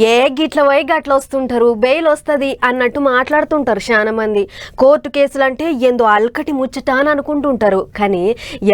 ఏ గిట్ల పోయి గట్ల వస్తుంటారు, బెయిల్ వస్తుంది అన్నట్టు మాట్లాడుతుంటారు చాలా మంది. కోర్టు కేసులు అంటే ఏందో అల్కటి ముచ్చట అని అనుకుంటుంటారు. కానీ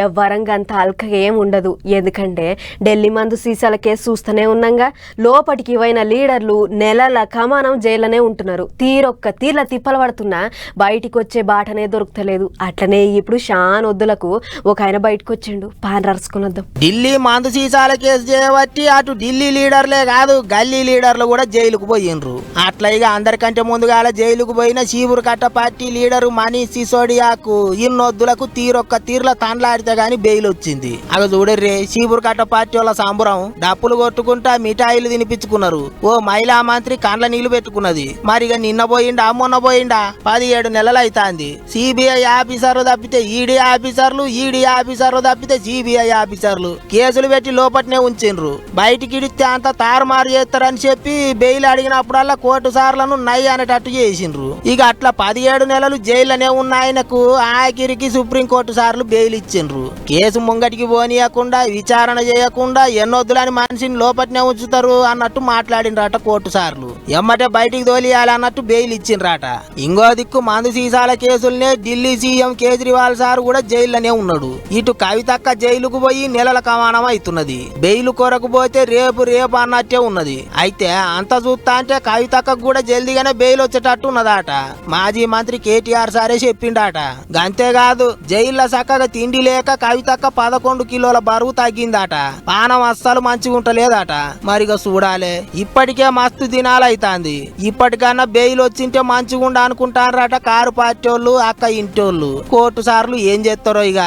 ఎవ్వరంగా అంత అల్కగా ఏం ఉండదు. ఎందుకంటే ఢిల్లీ మందు సీసాల కేసు చూస్తూనే ఉన్నాగా, లోపటికి పోయిన లీడర్లు నెలల కమానం జైల్లోనే ఉంటున్నారు. తీర్ల తిప్పలు పడుతున్నా బయటికి వచ్చే బాటనే దొరుకుతలేదు. అట్లనే ఇప్పుడు షాన్ వద్దులకు ఒక ఆయన బయటకు వచ్చిండు. పాన్ రసుకుని వద్దాం. ఢిల్లీ మందు సీసాల కేసు చేయబట్టి అటు ఢిల్లీ లీడర్లే కాదు గల్లీ లీడర్లు కూడా జైలుకు పోయినరు. అట్లా ఇక అందరికంటే ముందుగాల జైలుకు పోయిన చీపురు కట్ట పార్టీ లీడరు మనీష్ సిసోడియాకు ఇన్నొద్దులకు తీర్ల తండ్లాడితే గాని బెయిల్ వచ్చింది. అగ చూడర్రే, చీపురు కట్ట పార్టీ వాళ్ళ సంబరం డప్పులు కొట్టుకుంటా మిఠాయిలు తినిపించుకున్నారు. ఓ మహిళా మంత్రి కండ్ల నీళ్లు పెట్టుకున్నది. మరిగా నిన్న పోయిండా మొన్న పోయిండా 17 నెలలు అవుతాంది. సిబిఐ ఆఫీసర్లు తప్పితే ఈడీ ఆఫీసర్లు తప్పితే సిబిఐ ఆఫీసర్లు కేసులు పెట్టి లోపట్నే ఉంచిండ్రు. బయటికి ఇడితే అంత తారుమారు చేస్తారని చెప్పి బెయిల్ అడిగినప్పుడల్లా కోర్టు సార్లను నై అనేటట్టు చేసిండ్రు. ఇక అట్లా 17 నెలలు జైల్లోనే ఉన్న ఆయనకు ఆఖరికి సుప్రీంకోర్టు సార్లు బెయిల్ ఇచ్చిండ్రు. కేసు ముంగటికి పోనీయకుండా విచారణ చేయకుండా ఎన్నొద్దులని మనిషిని లోపట్నే ఉంచుతారు అన్నట్టు మాట్లాడిండ్రట కోర్టు సార్లు. ఎమ్మటే బయటికి తోలియాలన్నట్టు బెయిల్ ఇచ్చిండ్రట. ఇంకో దిక్కు మందు సీసాల కేసులనే ఢిల్లీ సీఎం కేజ్రీవాల్ సార్ కూడా జైల్లోనే ఉన్నాడు. ఇటు కవితక్క జైలుకు పోయి నెలల కమానం అవుతున్నది. బెయిల్ కొరకు పోతే రేపు అన్నట్టే ఉన్నది. అయితే అంత చూస్తా అంటే కవితక్కకు కూడా జల్దీగానే బెయిల్ వచ్చేటట్టు ఉన్నదాట. మాజీ మంత్రి కేటీఆర్ సారే చెప్పిండాట. అంతేకాదు జైల్లో చక్కగా తిండి లేక కవితక్క 11 కిలోల బరువు తగ్గిందాట. పానం అస్సలు మంచిగా ఉంటలేదట. మరిగా చూడాలే, ఇప్పటికే మస్తు దినాలైతాంది. ఇప్పటికన్నా బెయిల్ వచ్చింటే మంచిగా ఉండ అనుకుంటారట కారు పార్టీ వాళ్ళు, అక్క ఇంటోళ్ళు. కోర్టు సార్లు ఏం చేస్తారో ఇక.